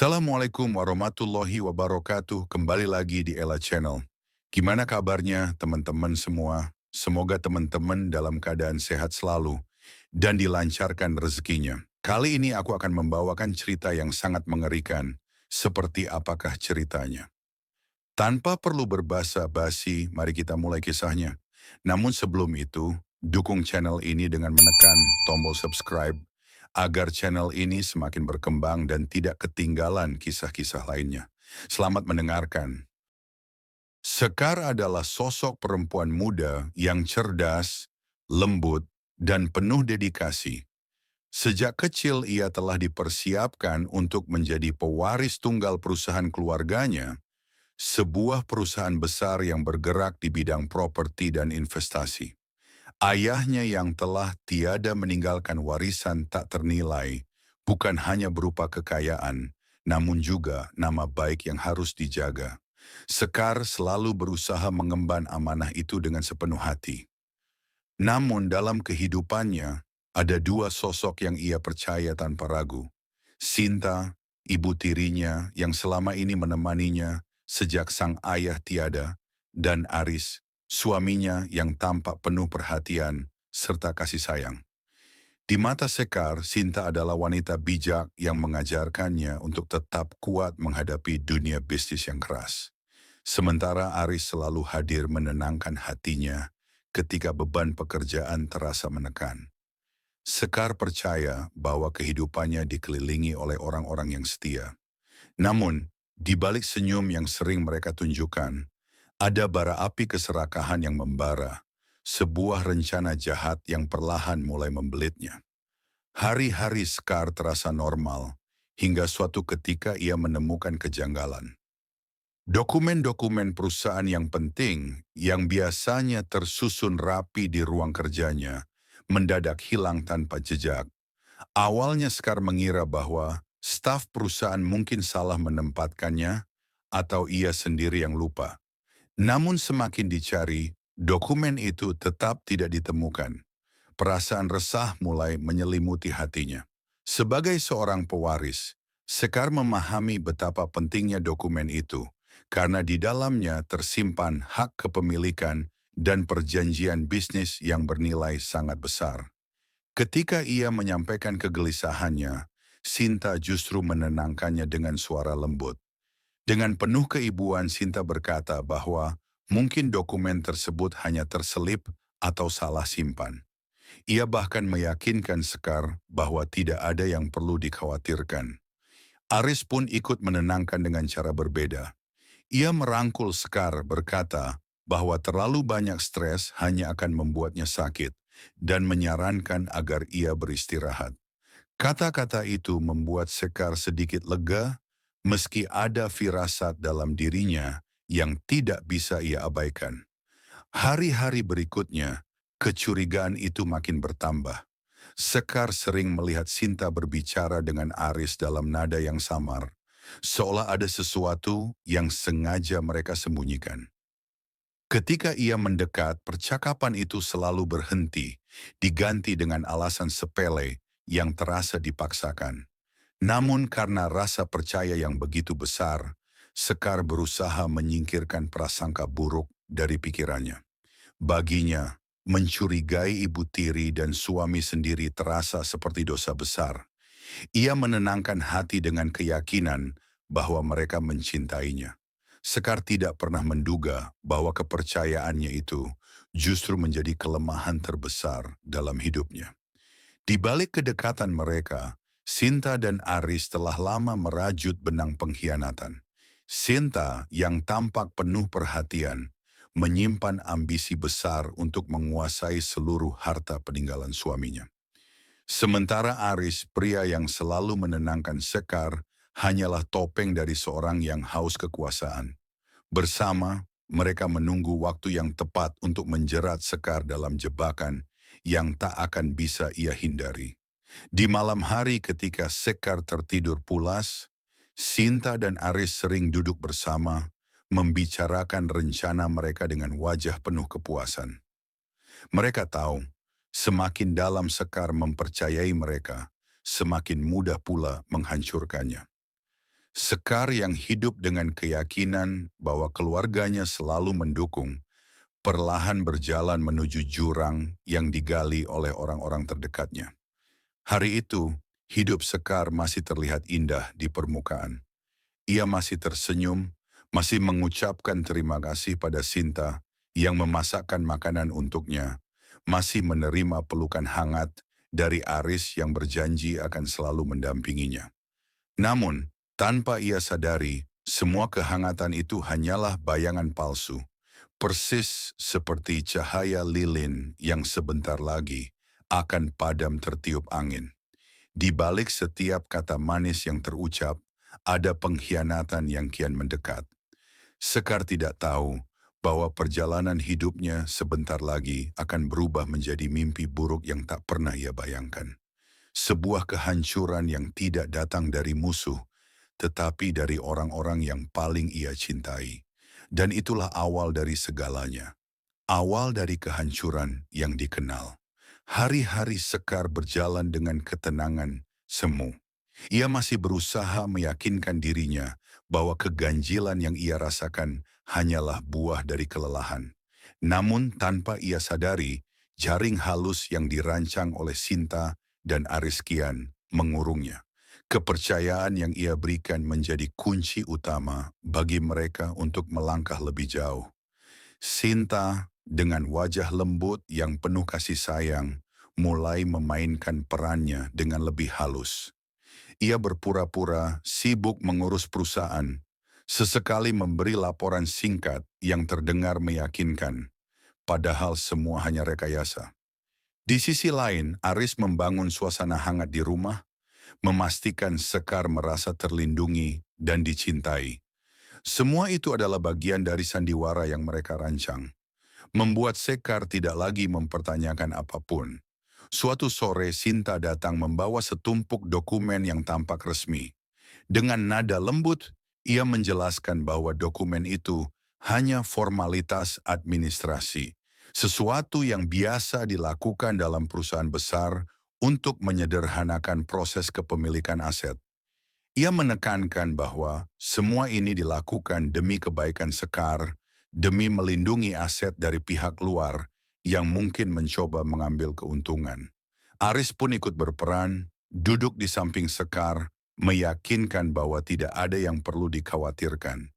Assalamualaikum warahmatullahi wabarakatuh. Kembali lagi di Ella Channel. Gimana kabarnya teman-teman semua? Semoga teman-teman dalam keadaan sehat selalu dan dilancarkan rezekinya. Kali ini aku akan membawakan cerita yang sangat mengerikan. Seperti apakah ceritanya? Tanpa perlu berbasa-basi, mari kita mulai kisahnya. Namun sebelum itu, dukung channel ini dengan menekan tombol subscribe agar channel ini semakin berkembang dan tidak ketinggalan kisah-kisah lainnya. Selamat mendengarkan. Sekar adalah sosok perempuan muda yang cerdas, lembut, dan penuh dedikasi. Sejak kecil ia telah dipersiapkan untuk menjadi pewaris tunggal perusahaan keluarganya, sebuah perusahaan besar yang bergerak di bidang properti dan investasi. Ayahnya yang telah tiada meninggalkan warisan tak ternilai, bukan hanya berupa kekayaan, namun juga nama baik yang harus dijaga. Sekar selalu berusaha mengemban amanah itu dengan sepenuh hati. Namun dalam kehidupannya, ada dua sosok yang ia percaya tanpa ragu. Sinta, ibu tirinya yang selama ini menemaninya sejak sang ayah tiada, dan Aris, suaminya yang tampak penuh perhatian serta kasih sayang. Di mata Sekar, Sinta adalah wanita bijak yang mengajarkannya untuk tetap kuat menghadapi dunia bisnis yang keras. Sementara Aris selalu hadir menenangkan hatinya ketika beban pekerjaan terasa menekan. Sekar percaya bahwa kehidupannya dikelilingi oleh orang-orang yang setia. Namun, di balik senyum yang sering mereka tunjukkan, ada bara api keserakahan yang membara, sebuah rencana jahat yang perlahan mulai membelitnya. Hari-hari Sekar terasa normal, hingga suatu ketika ia menemukan kejanggalan. Dokumen-dokumen perusahaan yang penting yang biasanya tersusun rapi di ruang kerjanya mendadak hilang tanpa jejak. Awalnya Sekar mengira bahwa staf perusahaan mungkin salah menempatkannya atau ia sendiri yang lupa. Namun semakin dicari, dokumen itu tetap tidak ditemukan. Perasaan resah mulai menyelimuti hatinya. Sebagai seorang pewaris, Sekar memahami betapa pentingnya dokumen itu, karena di dalamnya tersimpan hak kepemilikan dan perjanjian bisnis yang bernilai sangat besar. Ketika ia menyampaikan kegelisahannya, Sinta justru menenangkannya dengan suara lembut. Dengan penuh keibuan, Sinta berkata bahwa mungkin dokumen tersebut hanya terselip atau salah simpan. Ia bahkan meyakinkan Sekar bahwa tidak ada yang perlu dikhawatirkan. Aris pun ikut menenangkan dengan cara berbeda. Ia merangkul Sekar berkata bahwa terlalu banyak stres hanya akan membuatnya sakit dan menyarankan agar ia beristirahat. Kata-kata itu membuat Sekar sedikit lega meski ada firasat dalam dirinya yang tidak bisa ia abaikan. Hari-hari berikutnya, kecurigaan itu makin bertambah. Sekar sering melihat Sinta berbicara dengan Aris dalam nada yang samar, seolah ada sesuatu yang sengaja mereka sembunyikan. Ketika ia mendekat, percakapan itu selalu berhenti, diganti dengan alasan sepele yang terasa dipaksakan. Namun karena rasa percaya yang begitu besar, Sekar berusaha menyingkirkan prasangka buruk dari pikirannya. Baginya, mencurigai ibu tiri dan suami sendiri terasa seperti dosa besar. Ia menenangkan hati dengan keyakinan bahwa mereka mencintainya. Sekar tidak pernah menduga bahwa kepercayaannya itu justru menjadi kelemahan terbesar dalam hidupnya. Di balik kedekatan mereka, Sinta dan Aris telah lama merajut benang pengkhianatan. Sinta yang tampak penuh perhatian, menyimpan ambisi besar untuk menguasai seluruh harta peninggalan suaminya. Sementara Aris, pria yang selalu menenangkan Sekar, hanyalah topeng dari seorang yang haus kekuasaan. Bersama, mereka menunggu waktu yang tepat untuk menjerat Sekar dalam jebakan yang tak akan bisa ia hindari. Di malam hari ketika Sekar tertidur pulas, Sinta dan Aris sering duduk bersama, membicarakan rencana mereka dengan wajah penuh kepuasan. Mereka tahu, semakin dalam Sekar mempercayai mereka, semakin mudah pula menghancurkannya. Sekar yang hidup dengan keyakinan bahwa keluarganya selalu mendukung, perlahan berjalan menuju jurang yang digali oleh orang-orang terdekatnya. Hari itu, hidup Sekar masih terlihat indah di permukaan. Ia masih tersenyum, masih mengucapkan terima kasih pada Sinta yang memasakkan makanan untuknya, masih menerima pelukan hangat dari Aris yang berjanji akan selalu mendampinginya. Namun, tanpa ia sadari, semua kehangatan itu hanyalah bayangan palsu, persis seperti cahaya lilin yang sebentar lagi akan padam tertiup angin. Di balik setiap kata manis yang terucap, ada pengkhianatan yang kian mendekat. Sekar tidak tahu bahwa perjalanan hidupnya sebentar lagi akan berubah menjadi mimpi buruk yang tak pernah ia bayangkan. Sebuah kehancuran yang tidak datang dari musuh, tetapi dari orang-orang yang paling ia cintai. Dan itulah awal dari segalanya. Awal dari kehancuran yang dikenal. Hari-hari Sekar berjalan dengan ketenangan semu. Ia masih berusaha meyakinkan dirinya bahwa keganjilan yang ia rasakan hanyalah buah dari kelelahan. Namun tanpa ia sadari, jaring halus yang dirancang oleh Sinta dan Ariskian mengurungnya. Kepercayaan yang ia berikan menjadi kunci utama bagi mereka untuk melangkah lebih jauh. Sinta dengan wajah lembut yang penuh kasih sayang mulai memainkan perannya dengan lebih halus. Ia berpura-pura sibuk mengurus perusahaan, sesekali memberi laporan singkat yang terdengar meyakinkan, padahal semua hanya rekayasa. Di sisi lain, Aris membangun suasana hangat di rumah, memastikan Sekar merasa terlindungi dan dicintai. Semua itu adalah bagian dari sandiwara yang mereka rancang, membuat Sekar tidak lagi mempertanyakan apapun. Suatu sore Sinta datang membawa setumpuk dokumen yang tampak resmi. Dengan nada lembut, ia menjelaskan bahwa dokumen itu hanya formalitas administrasi, sesuatu yang biasa dilakukan dalam perusahaan besar untuk menyederhanakan proses kepemilikan aset. Ia menekankan bahwa semua ini dilakukan demi kebaikan Sekar, demi melindungi aset dari pihak luar yang mungkin mencoba mengambil keuntungan. Aris pun ikut berperan, duduk di samping Sekar, meyakinkan bahwa tidak ada yang perlu dikhawatirkan.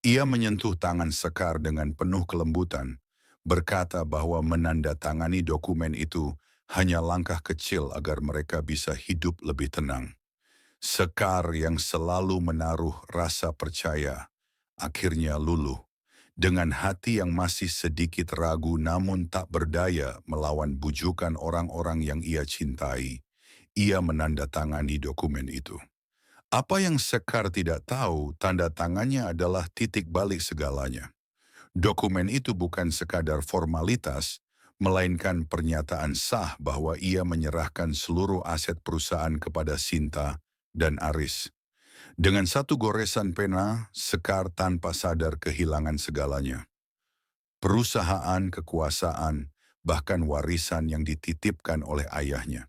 Ia menyentuh tangan Sekar dengan penuh kelembutan, berkata bahwa menandatangani dokumen itu hanya langkah kecil agar mereka bisa hidup lebih tenang. Sekar yang selalu menaruh rasa percaya, akhirnya luluh. Dengan hati yang masih sedikit ragu namun tak berdaya melawan bujukan orang-orang yang ia cintai, ia menandatangani dokumen itu. Apa yang Sekar tidak tahu, tanda tangannya adalah titik balik segalanya. Dokumen itu bukan sekadar formalitas, melainkan pernyataan sah bahwa ia menyerahkan seluruh aset perusahaan kepada Sinta dan Aris. Dengan satu goresan pena, Sekar tanpa sadar kehilangan segalanya. Perusahaan, kekuasaan, bahkan warisan yang dititipkan oleh ayahnya.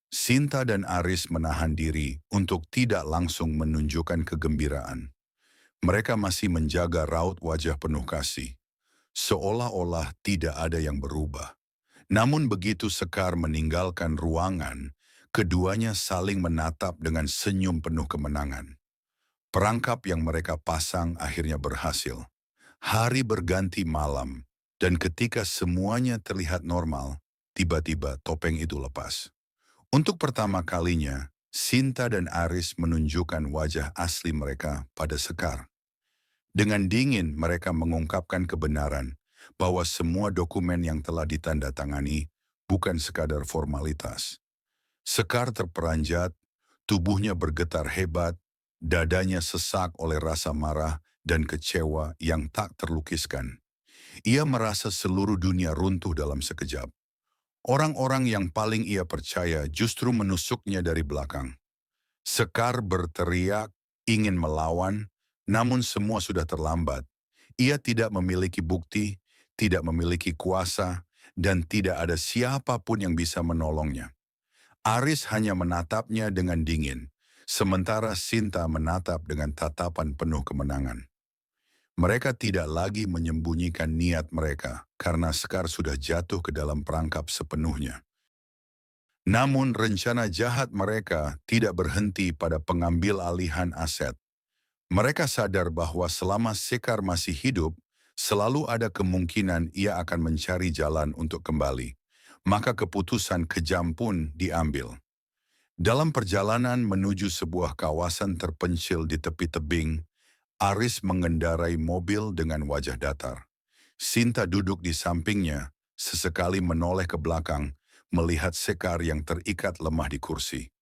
Sinta dan Aris menahan diri untuk tidak langsung menunjukkan kegembiraan. Mereka masih menjaga raut wajah penuh kasih, seolah-olah tidak ada yang berubah. Namun begitu Sekar meninggalkan ruangan, keduanya saling menatap dengan senyum penuh kemenangan. Perangkap yang mereka pasang akhirnya berhasil. Hari berganti malam, dan ketika semuanya terlihat normal, tiba-tiba topeng itu lepas. Untuk pertama kalinya, Sinta dan Aris menunjukkan wajah asli mereka pada Sekar. Dengan dingin mereka mengungkapkan kebenaran bahwa semua dokumen yang telah ditandatangani bukan sekadar formalitas. Sekar terperanjat, tubuhnya bergetar hebat, dadanya sesak oleh rasa marah dan kecewa yang tak terlukiskan. Ia merasa seluruh dunia runtuh dalam sekejap. Orang-orang yang paling ia percaya justru menusuknya dari belakang. Sekar berteriak, ingin melawan, namun semua sudah terlambat. Ia tidak memiliki bukti, tidak memiliki kuasa, dan tidak ada siapapun yang bisa menolongnya. Aris hanya menatapnya dengan dingin, Sementara Sinta menatap dengan tatapan penuh kemenangan. Mereka tidak lagi menyembunyikan niat mereka karena Sekar sudah jatuh ke dalam perangkap sepenuhnya. Namun rencana jahat mereka tidak berhenti pada pengambil alihan aset. Mereka sadar bahwa selama Sekar masih hidup, selalu ada kemungkinan ia akan mencari jalan untuk kembali. Maka keputusan kejam pun diambil. Dalam perjalanan menuju sebuah kawasan terpencil di tepi tebing, Aris mengendarai mobil dengan wajah datar. Sinta duduk di sampingnya, sesekali menoleh ke belakang, melihat Sekar yang terikat lemah di kursi.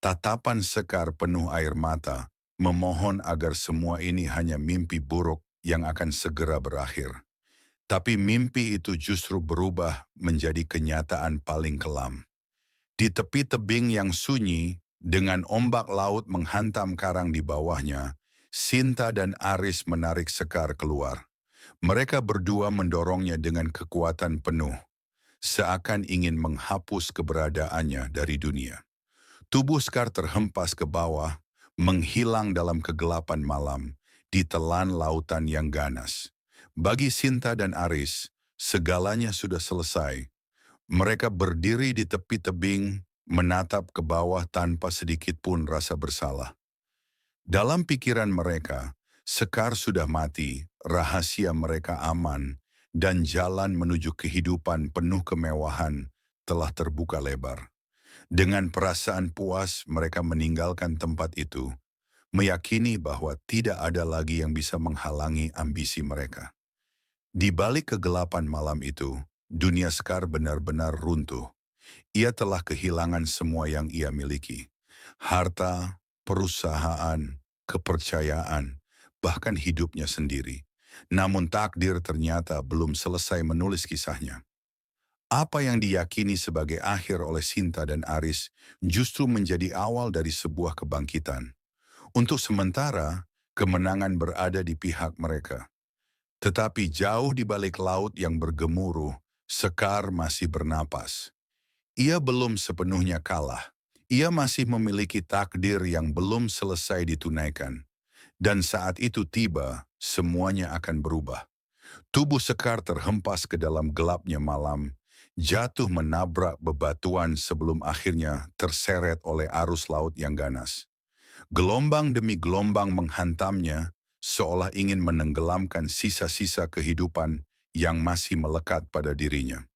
Tatapan Sekar penuh air mata, memohon agar semua ini hanya mimpi buruk yang akan segera berakhir. Tapi mimpi itu justru berubah menjadi kenyataan paling kelam. Di tepi tebing yang sunyi, dengan ombak laut menghantam karang di bawahnya, Sinta dan Aris menarik Sekar keluar. Mereka berdua mendorongnya dengan kekuatan penuh, seakan ingin menghapus keberadaannya dari dunia. Tubuh Sekar terhempas ke bawah, menghilang dalam kegelapan malam, ditelan lautan yang ganas. Bagi Sinta dan Aris, segalanya sudah selesai. Mereka berdiri di tepi tebing, menatap ke bawah tanpa sedikit pun rasa bersalah. Dalam pikiran mereka, Sekar sudah mati, rahasia mereka aman, dan jalan menuju kehidupan penuh kemewahan telah terbuka lebar. Dengan perasaan puas, mereka meninggalkan tempat itu, meyakini bahwa tidak ada lagi yang bisa menghalangi ambisi mereka. Di balik kegelapan malam itu, dunia Sekar benar-benar runtuh. Ia telah kehilangan semua yang ia miliki. Harta, perusahaan, kepercayaan, bahkan hidupnya sendiri. Namun takdir ternyata belum selesai menulis kisahnya. Apa yang diyakini sebagai akhir oleh Sinta dan Aris justru menjadi awal dari sebuah kebangkitan. Untuk sementara, kemenangan berada di pihak mereka. Tetapi jauh di balik laut yang bergemuruh, Sekar masih bernapas. Ia belum sepenuhnya kalah. Ia masih memiliki takdir yang belum selesai ditunaikan. Dan saat itu tiba, semuanya akan berubah. Tubuh Sekar terhempas ke dalam gelapnya malam, jatuh menabrak bebatuan sebelum akhirnya terseret oleh arus laut yang ganas. Gelombang demi gelombang menghantamnya, seolah ingin menenggelamkan sisa-sisa kehidupan yang masih melekat pada dirinya.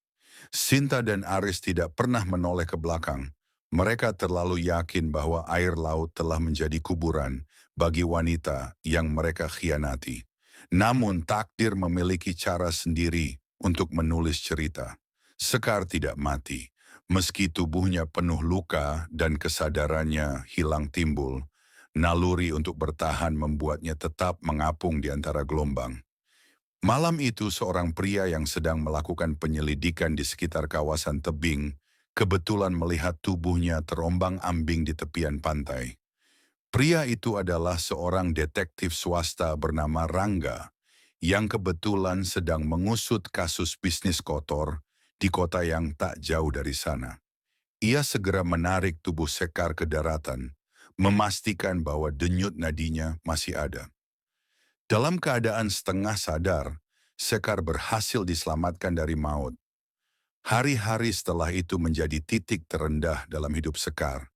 Sinta dan Aris tidak pernah menoleh ke belakang. Mereka terlalu yakin bahwa air laut telah menjadi kuburan bagi wanita yang mereka khianati. Namun takdir memiliki cara sendiri untuk menulis cerita. Sekar tidak mati. Meski tubuhnya penuh luka dan kesadarannya hilang timbul, naluri untuk bertahan membuatnya tetap mengapung di antara gelombang. Malam itu seorang pria yang sedang melakukan penyelidikan di sekitar kawasan tebing, kebetulan melihat tubuhnya terombang-ambing di tepian pantai. Pria itu adalah seorang detektif swasta bernama Rangga, yang kebetulan sedang mengusut kasus bisnis kotor di kota yang tak jauh dari sana. Ia segera menarik tubuh Sekar ke daratan, memastikan bahwa denyut nadinya masih ada. Dalam keadaan setengah sadar, Sekar berhasil diselamatkan dari maut. Hari-hari setelah itu menjadi titik terendah dalam hidup Sekar.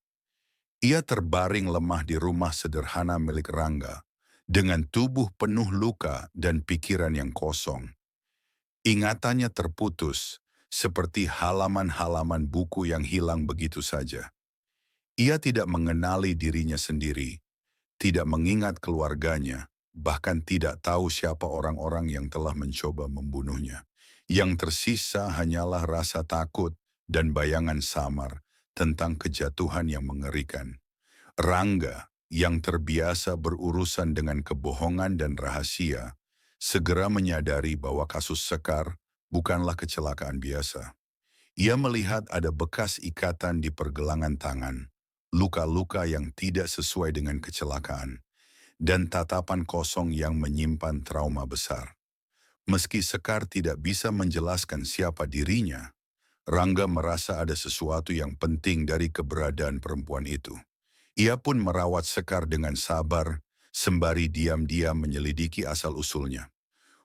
Ia terbaring lemah di rumah sederhana milik Rangga, dengan tubuh penuh luka dan pikiran yang kosong. Ingatannya terputus, seperti halaman-halaman buku yang hilang begitu saja. Ia tidak mengenali dirinya sendiri, tidak mengingat keluarganya, bahkan tidak tahu siapa orang-orang yang telah mencoba membunuhnya. Yang tersisa hanyalah rasa takut dan bayangan samar tentang kejatuhan yang mengerikan. Rangga, yang terbiasa berurusan dengan kebohongan dan rahasia, segera menyadari bahwa kasus Sekar bukanlah kecelakaan biasa. Ia melihat ada bekas ikatan di pergelangan tangan, luka-luka yang tidak sesuai dengan kecelakaan, dan tatapan kosong yang menyimpan trauma besar. Meski Sekar tidak bisa menjelaskan siapa dirinya, Rangga merasa ada sesuatu yang penting dari keberadaan perempuan itu. Ia pun merawat Sekar dengan sabar, sembari diam-diam menyelidiki asal-usulnya.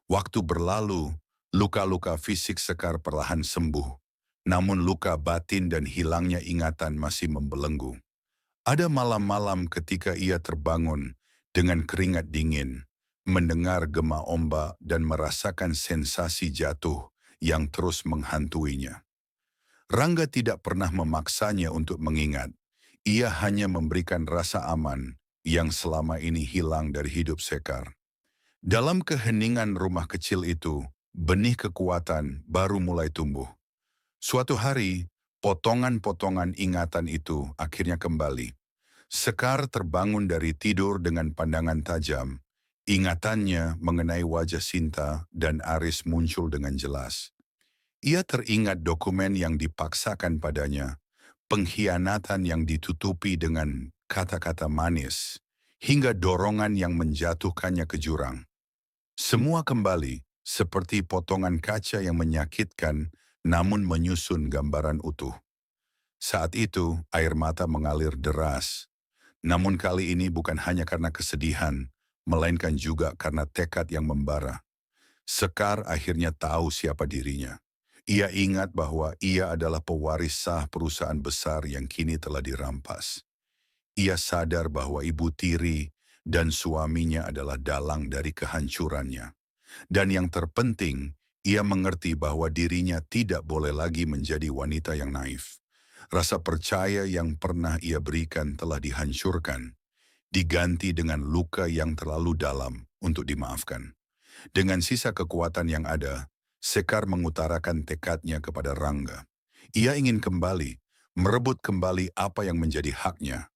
Waktu berlalu, luka-luka fisik Sekar perlahan sembuh, namun luka batin dan hilangnya ingatan masih membelenggu. Ada malam-malam ketika ia terbangun dengan keringat dingin, mendengar gema ombak dan merasakan sensasi jatuh yang terus menghantuinya. Rangga tidak pernah memaksanya untuk mengingat. Ia hanya memberikan rasa aman yang selama ini hilang dari hidup Sekar. Dalam keheningan rumah kecil itu, benih kekuatan baru mulai tumbuh. Suatu hari, potongan-potongan ingatan itu akhirnya kembali. Sekar terbangun dari tidur dengan pandangan tajam. Ingatannya mengenai wajah Sinta dan Aris muncul dengan jelas. Ia teringat dokumen yang dipaksakan padanya, pengkhianatan yang ditutupi dengan kata-kata manis, hingga dorongan yang menjatuhkannya ke jurang. Semua kembali, seperti potongan kaca yang menyakitkan, namun menyusun gambaran utuh. Saat itu, air mata mengalir deras. Namun kali ini bukan hanya karena kesedihan, melainkan juga karena tekad yang membara. Sekar akhirnya tahu siapa dirinya. Ia ingat bahwa ia adalah pewaris sah perusahaan besar yang kini telah dirampas. Ia sadar bahwa ibu tiri dan suaminya adalah dalang dari kehancurannya. Dan yang terpenting, ia mengerti bahwa dirinya tidak boleh lagi menjadi wanita yang naif. Rasa percaya yang pernah ia berikan telah dihancurkan, diganti dengan luka yang terlalu dalam untuk dimaafkan. Dengan sisa kekuatan yang ada, Sekar mengutarakan tekadnya kepada Rangga. Ia ingin kembali, merebut kembali apa yang menjadi haknya,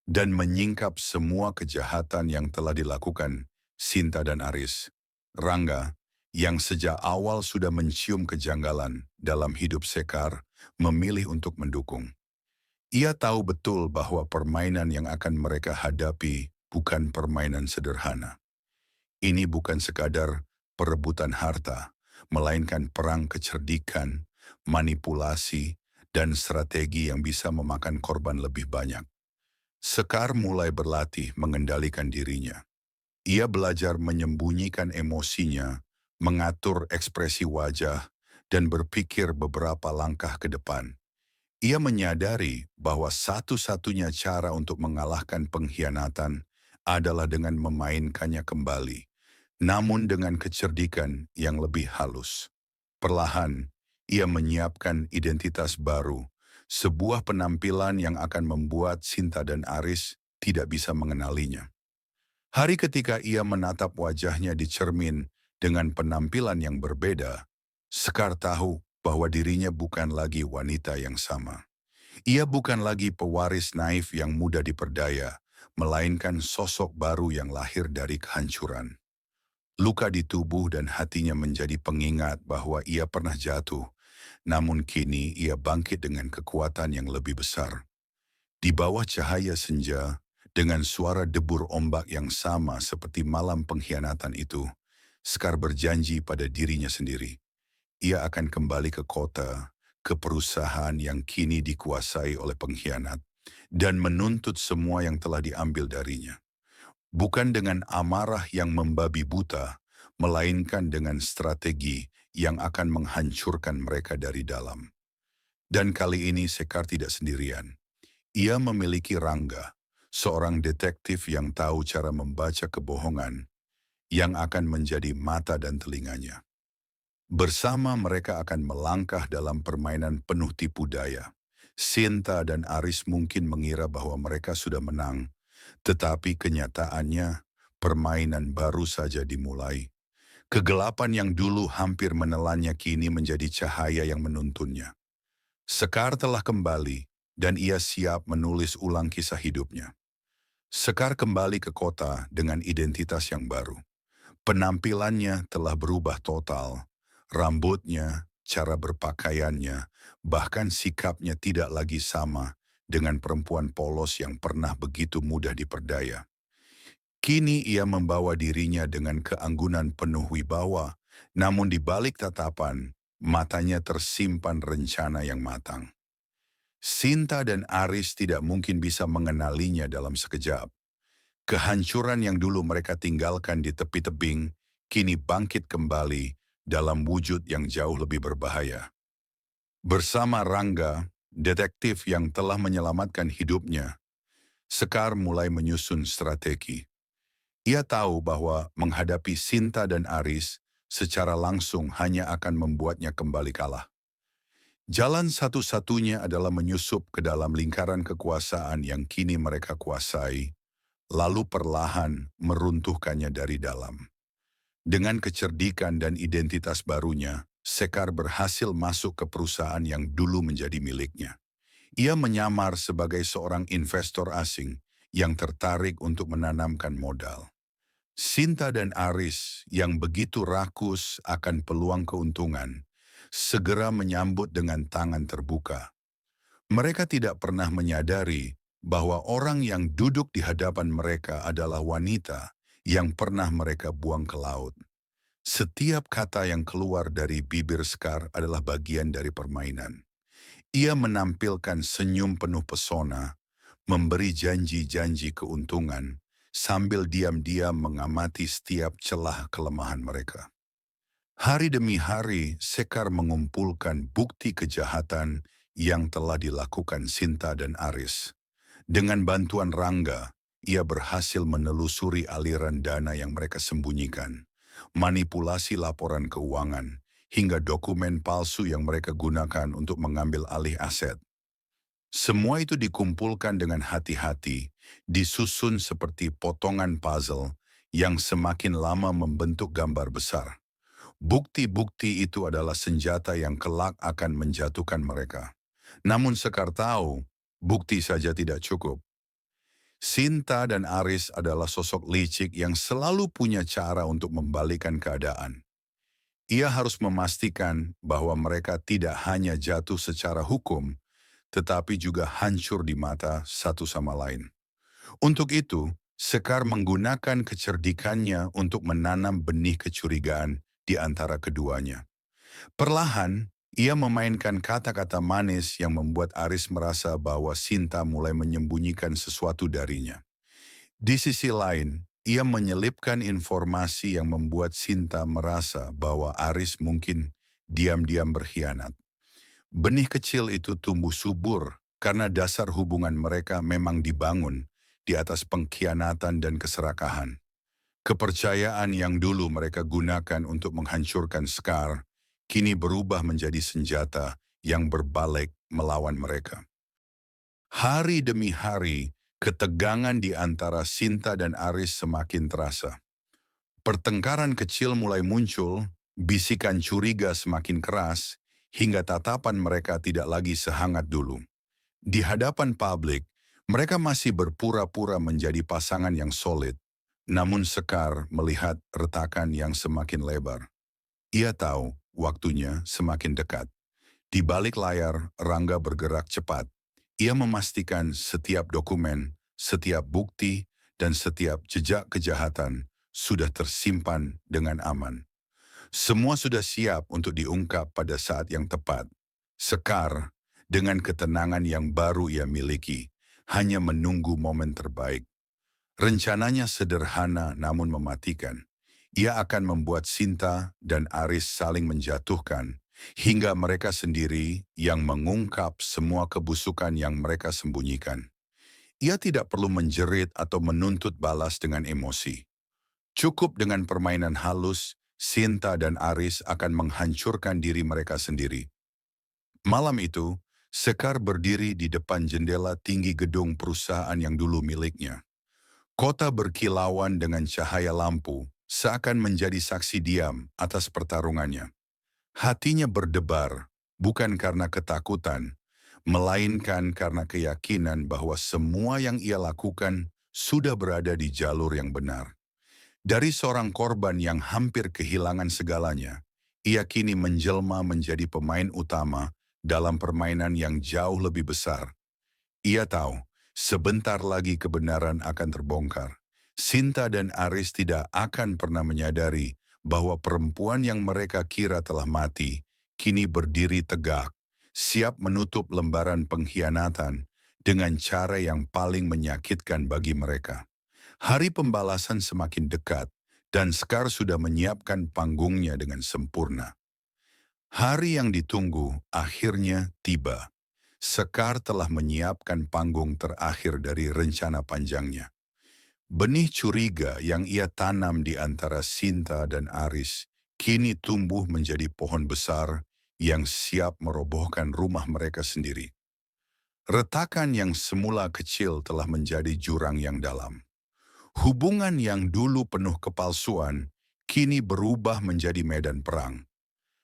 dan menyingkap semua kejahatan yang telah dilakukan Sinta dan Aris. Rangga, yang sejak awal sudah mencium kejanggalan dalam hidup Sekar, memilih untuk mendukung. Ia tahu betul bahwa permainan yang akan mereka hadapi bukan permainan sederhana. Ini bukan sekadar perebutan harta, melainkan perang kecerdikan, manipulasi, dan strategi yang bisa memakan korban lebih banyak. Sekar mulai berlatih mengendalikan dirinya. Ia belajar menyembunyikan emosinya, mengatur ekspresi wajah, dan berpikir beberapa langkah ke depan. Ia menyadari bahwa satu-satunya cara untuk mengalahkan pengkhianatan adalah dengan memainkannya kembali, namun dengan kecerdikan yang lebih halus. Perlahan, ia menyiapkan identitas baru, sebuah penampilan yang akan membuat Sinta dan Aris tidak bisa mengenalinya. Hari ketika ia menatap wajahnya di cermin dengan penampilan yang berbeda, Sekar tahu bahwa dirinya bukan lagi wanita yang sama. Ia bukan lagi pewaris naif yang mudah diperdaya, melainkan sosok baru yang lahir dari kehancuran. Luka di tubuh dan hatinya menjadi pengingat bahwa ia pernah jatuh, namun kini ia bangkit dengan kekuatan yang lebih besar. Di bawah cahaya senja, dengan suara debur ombak yang sama seperti malam pengkhianatan itu, Sekar berjanji pada dirinya sendiri. Ia akan kembali ke kota, ke perusahaan yang kini dikuasai oleh pengkhianat, dan menuntut semua yang telah diambil darinya. Bukan dengan amarah yang membabi buta, melainkan dengan strategi yang akan menghancurkan mereka dari dalam. Dan kali ini Sekar tidak sendirian. Ia memiliki Rangga, seorang detektif yang tahu cara membaca kebohongan, yang akan menjadi mata dan telinganya. Bersama mereka akan melangkah dalam permainan penuh tipu daya. Sinta dan Aris mungkin mengira bahwa mereka sudah menang, tetapi kenyataannya permainan baru saja dimulai. Kegelapan yang dulu hampir menelannya kini menjadi cahaya yang menuntunnya. Sekar telah kembali dan ia siap menulis ulang kisah hidupnya. Sekar kembali ke kota dengan identitas yang baru. Penampilannya telah berubah total. Rambutnya, cara berpakaiannya, bahkan sikapnya tidak lagi sama dengan perempuan polos yang pernah begitu mudah diperdaya. Kini ia membawa dirinya dengan keanggunan penuh wibawa, namun di balik tatapan, matanya tersimpan rencana yang matang. Sinta dan Aris tidak mungkin bisa mengenalinya dalam sekejap. Kehancuran yang dulu mereka tinggalkan di tepi tebing, kini bangkit kembali dalam wujud yang jauh lebih berbahaya. Bersama Rangga, detektif yang telah menyelamatkan hidupnya, Sekar mulai menyusun strategi. Ia tahu bahwa menghadapi Sinta dan Aris secara langsung hanya akan membuatnya kembali kalah. Jalan satu-satunya adalah menyusup ke dalam lingkaran kekuasaan yang kini mereka kuasai, lalu perlahan meruntuhkannya dari dalam. Dengan kecerdikan dan identitas barunya, Sekar berhasil masuk ke perusahaan yang dulu menjadi miliknya. Ia menyamar sebagai seorang investor asing yang tertarik untuk menanamkan modal. Sinta dan Aris yang begitu rakus akan peluang keuntungan, segera menyambut dengan tangan terbuka. Mereka tidak pernah menyadari bahwa orang yang duduk di hadapan mereka adalah wanita yang pernah mereka buang ke laut. Setiap kata yang keluar dari bibir Sekar adalah bagian dari permainan. Ia menampilkan senyum penuh pesona, memberi janji-janji keuntungan, sambil diam-diam mengamati setiap celah kelemahan mereka. Hari demi hari, Sekar mengumpulkan bukti kejahatan yang telah dilakukan Sinta dan Aris. Dengan bantuan Rangga, ia berhasil menelusuri aliran dana yang mereka sembunyikan, manipulasi laporan keuangan, hingga dokumen palsu yang mereka gunakan untuk mengambil alih aset. Semua itu dikumpulkan dengan hati-hati, disusun seperti potongan puzzle yang semakin lama membentuk gambar besar. Bukti-bukti itu adalah senjata yang kelak akan menjatuhkan mereka. Namun Sekar tahu, bukti saja tidak cukup. Sinta dan Aris adalah sosok licik yang selalu punya cara untuk membalikkan keadaan. Ia harus memastikan bahwa mereka tidak hanya jatuh secara hukum, tetapi juga hancur di mata satu sama lain. Untuk itu, Sekar menggunakan kecerdikannya untuk menanam benih kecurigaan di antara keduanya. Perlahan, ia memainkan kata-kata manis yang membuat Aris merasa bahwa Sinta mulai menyembunyikan sesuatu darinya. Di sisi lain, ia menyelipkan informasi yang membuat Sinta merasa bahwa Aris mungkin diam-diam berkhianat. Benih kecil itu tumbuh subur karena dasar hubungan mereka memang dibangun di atas pengkhianatan dan keserakahan. Kepercayaan yang dulu mereka gunakan untuk menghancurkan Sekar, kini berubah menjadi senjata yang berbalik melawan mereka. Hari demi hari, ketegangan di antara Sinta dan Aris semakin terasa. Pertengkaran kecil mulai muncul, bisikan curiga semakin keras, hingga tatapan mereka tidak lagi sehangat dulu. Di hadapan publik, mereka masih berpura-pura menjadi pasangan yang solid, namun Sekar melihat retakan yang semakin lebar. Ia tahu waktunya semakin dekat. Di balik layar, Rangga bergerak cepat. Ia memastikan setiap dokumen, setiap bukti, dan setiap jejak kejahatan sudah tersimpan dengan aman. Semua sudah siap untuk diungkap pada saat yang tepat. Sekar, dengan ketenangan yang baru ia miliki, hanya menunggu momen terbaik. Rencananya sederhana namun mematikan. Ia akan membuat Sinta dan Aris saling menjatuhkan, hingga mereka sendiri yang mengungkap semua kebusukan yang mereka sembunyikan. Ia tidak perlu menjerit atau menuntut balas dengan emosi. Cukup dengan permainan halus, Sinta dan Aris akan menghancurkan diri mereka sendiri. Malam itu, Sekar berdiri di depan jendela tinggi gedung perusahaan yang dulu miliknya. Kota berkilauan dengan cahaya lampu, seakan menjadi saksi diam atas pertarungannya. Hatinya berdebar, bukan karena ketakutan, melainkan karena keyakinan bahwa semua yang ia lakukan sudah berada di jalur yang benar. Dari seorang korban yang hampir kehilangan segalanya, ia kini menjelma menjadi pemain utama dalam permainan yang jauh lebih besar. Ia tahu, sebentar lagi kebenaran akan terbongkar. Sinta dan Aris tidak akan pernah menyadari bahwa perempuan yang mereka kira telah mati, kini berdiri tegak, siap menutup lembaran pengkhianatan dengan cara yang paling menyakitkan bagi mereka. Hari pembalasan semakin dekat, dan Scar sudah menyiapkan panggungnya dengan sempurna. Hari yang ditunggu akhirnya tiba. Scar telah menyiapkan panggung terakhir dari rencana panjangnya. Benih curiga yang ia tanam di antara Sinta dan Aris kini tumbuh menjadi pohon besar yang siap merobohkan rumah mereka sendiri. Retakan yang semula kecil telah menjadi jurang yang dalam. Hubungan yang dulu penuh kepalsuan kini berubah menjadi medan perang.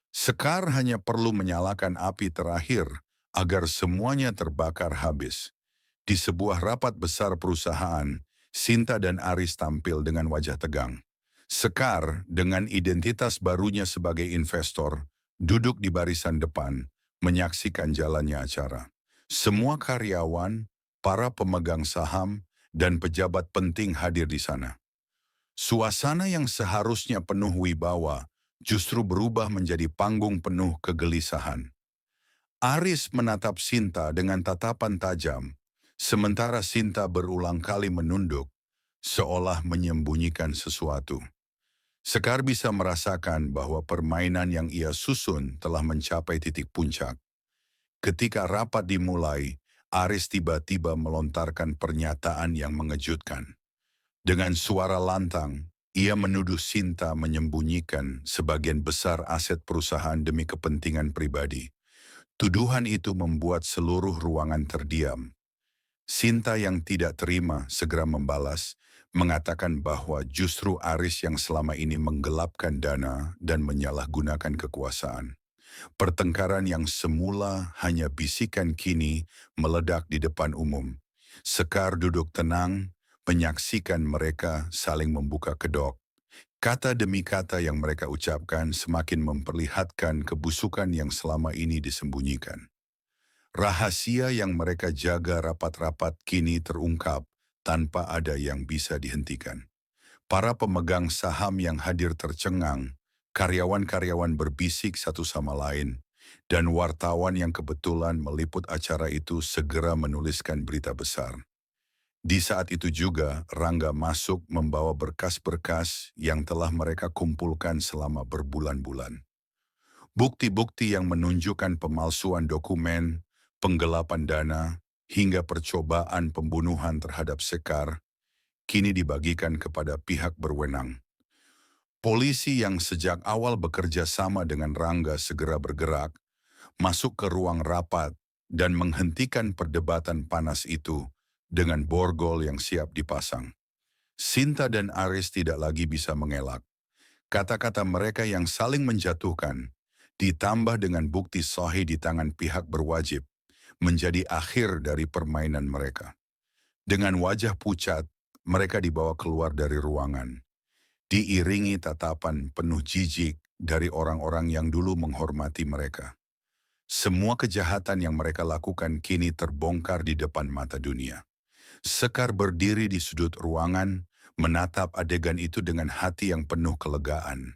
Sekar hanya perlu menyalakan api terakhir agar semuanya terbakar habis. Di sebuah rapat besar perusahaan, Sinta dan Aris tampil dengan wajah tegang. Sekar, dengan identitas barunya sebagai investor, duduk di barisan depan, menyaksikan jalannya acara. Semua karyawan, para pemegang saham, dan pejabat penting hadir di sana. Suasana yang seharusnya penuh wibawa justru berubah menjadi panggung penuh kegelisahan. Aris menatap Sinta dengan tatapan tajam, sementara Sinta berulang kali menunduk, seolah menyembunyikan sesuatu. Sekar bisa merasakan bahwa permainan yang ia susun telah mencapai titik puncak. Ketika rapat dimulai, Aris tiba-tiba melontarkan pernyataan yang mengejutkan. Dengan suara lantang, ia menuduh Sinta menyembunyikan sebagian besar aset perusahaan demi kepentingan pribadi. Tuduhan itu membuat seluruh ruangan terdiam. Sinta yang tidak terima segera membalas, mengatakan bahwa justru Aris yang selama ini menggelapkan dana dan menyalahgunakan kekuasaan. Pertengkaran yang semula hanya bisikan kini meledak di depan umum. Sekar duduk tenang, menyaksikan mereka saling membuka kedok. Kata demi kata yang mereka ucapkan semakin memperlihatkan kebusukan yang selama ini disembunyikan. Rahasia yang mereka jaga rapat-rapat kini terungkap tanpa ada yang bisa dihentikan. Para pemegang saham yang hadir tercengang, karyawan-karyawan berbisik satu sama lain, dan wartawan yang kebetulan meliput acara itu segera menuliskan berita besar. Di saat itu juga, Rangga masuk membawa berkas-berkas yang telah mereka kumpulkan selama berbulan-bulan. Bukti-bukti yang menunjukkan pemalsuan dokumen, penggelapan dana, hingga percobaan pembunuhan terhadap Sekar, kini dibagikan kepada pihak berwenang. Polisi yang sejak awal bekerja sama dengan Rangga segera bergerak, masuk ke ruang rapat, dan menghentikan perdebatan panas itu dengan borgol yang siap dipasang. Sinta dan Aris tidak lagi bisa mengelak. Kata-kata mereka yang saling menjatuhkan, ditambah dengan bukti sahih di tangan pihak berwajib, menjadi akhir dari permainan mereka. Dengan wajah pucat, mereka dibawa keluar dari ruangan, diiringi tatapan penuh jijik dari orang-orang yang dulu menghormati mereka. Semua kejahatan yang mereka lakukan kini terbongkar di depan mata dunia. Sekar berdiri di sudut ruangan, menatap adegan itu dengan hati yang penuh kelegaan.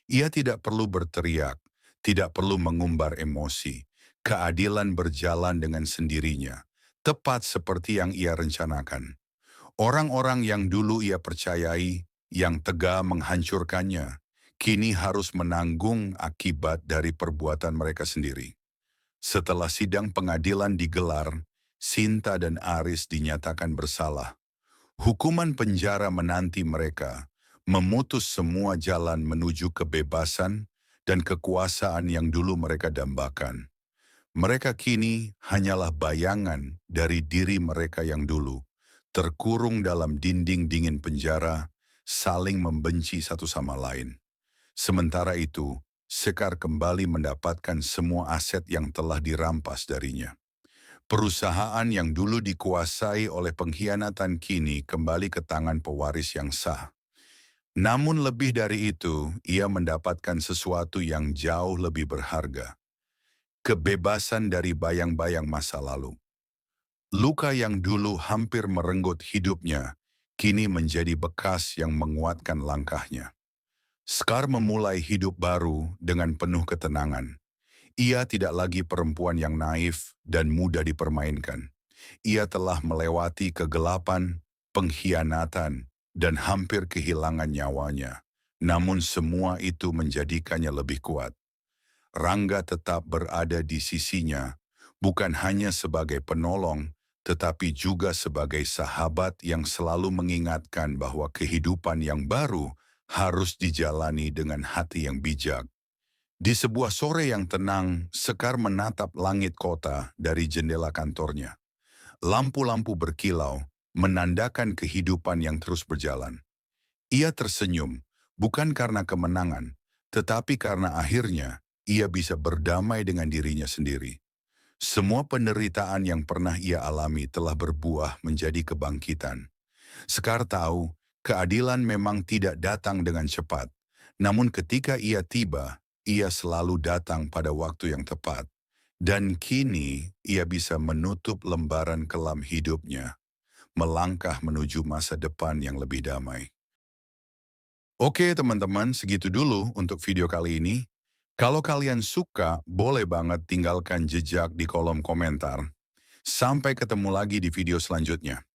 Ia tidak perlu berteriak, tidak perlu mengumbar emosi. Keadilan berjalan dengan sendirinya, tepat seperti yang ia rencanakan. Orang-orang yang dulu ia percayai, yang tega menghancurkannya, kini harus menanggung akibat dari perbuatan mereka sendiri. Setelah sidang pengadilan digelar, Sinta dan Aris dinyatakan bersalah. Hukuman penjara menanti mereka, memutus semua jalan menuju kebebasan dan kekuasaan yang dulu mereka dambakan. Mereka kini hanyalah bayangan dari diri mereka yang dulu, terkurung dalam dinding dingin penjara, saling membenci satu sama lain. Sementara itu, Sekar kembali mendapatkan semua aset yang telah dirampas darinya. Perusahaan yang dulu dikuasai oleh pengkhianatan kini kembali ke tangan pewaris yang sah. Namun lebih dari itu, ia mendapatkan sesuatu yang jauh lebih berharga. Kebebasan dari bayang-bayang masa lalu. Luka yang dulu hampir merenggut hidupnya, kini menjadi bekas yang menguatkan langkahnya. Scar memulai hidup baru dengan penuh ketenangan. Ia tidak lagi perempuan yang naif dan mudah dipermainkan. Ia telah melewati kegelapan, pengkhianatan, dan hampir kehilangan nyawanya. Namun semua itu menjadikannya lebih kuat. Rangga tetap berada di sisinya, bukan hanya sebagai penolong, tetapi juga sebagai sahabat yang selalu mengingatkan bahwa kehidupan yang baru harus dijalani dengan hati yang bijak. Di sebuah sore yang tenang, Sekar menatap langit kota dari jendela kantornya. Lampu-lampu berkilau, menandakan kehidupan yang terus berjalan. Ia tersenyum, bukan karena kemenangan, tetapi karena akhirnya ia bisa berdamai dengan dirinya sendiri. Semua penderitaan yang pernah ia alami telah berbuah menjadi kebangkitan. Sekar tahu, keadilan memang tidak datang dengan cepat. Namun ketika ia tiba, ia selalu datang pada waktu yang tepat. Dan kini ia bisa menutup lembaran kelam hidupnya, melangkah menuju masa depan yang lebih damai. Oke teman-teman, segitu dulu untuk video kali ini. Kalau kalian suka, boleh banget tinggalkan jejak di kolom komentar. Sampai ketemu lagi di video selanjutnya.